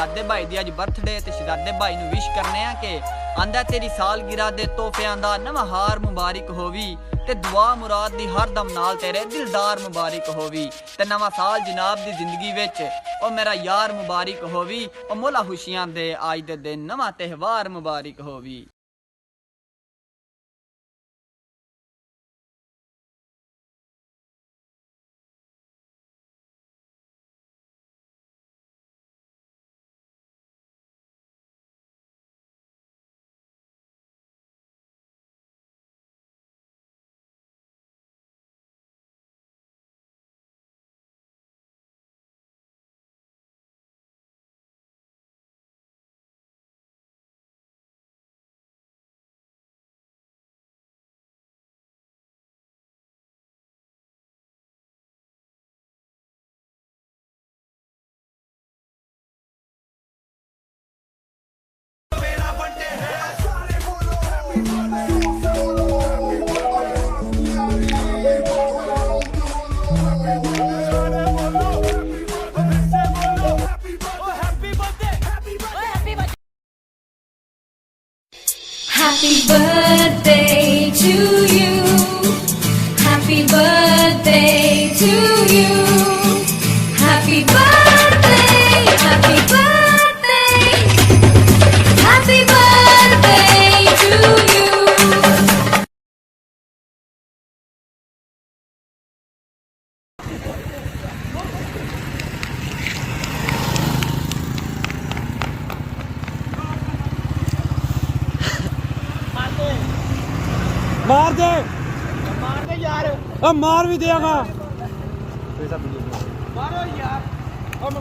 शहजादे भाई दी अज बर्थडे ते शहजादे भाई नूं विश करने आ कि आंदा तेरी सालगिरह दे तोहफियां दा नवां हार मुबारक होवी ते दुआ मुराद दी हर दम नाल तेरे दिलदार मुबारक होवी ते नवां साल जनाब दी जिंदगी विच ओ मेरा यार मुबारक होवी ओ मोला खुशियां दे आज दे दिन नवां त्यौहार मुबारक होवी। Happy birthday to you. Happy birthday to you. Happy birthday. Happy birthday. Happy birthday to you. मार दे यार, अब मार भी देगा। मारो यार, अब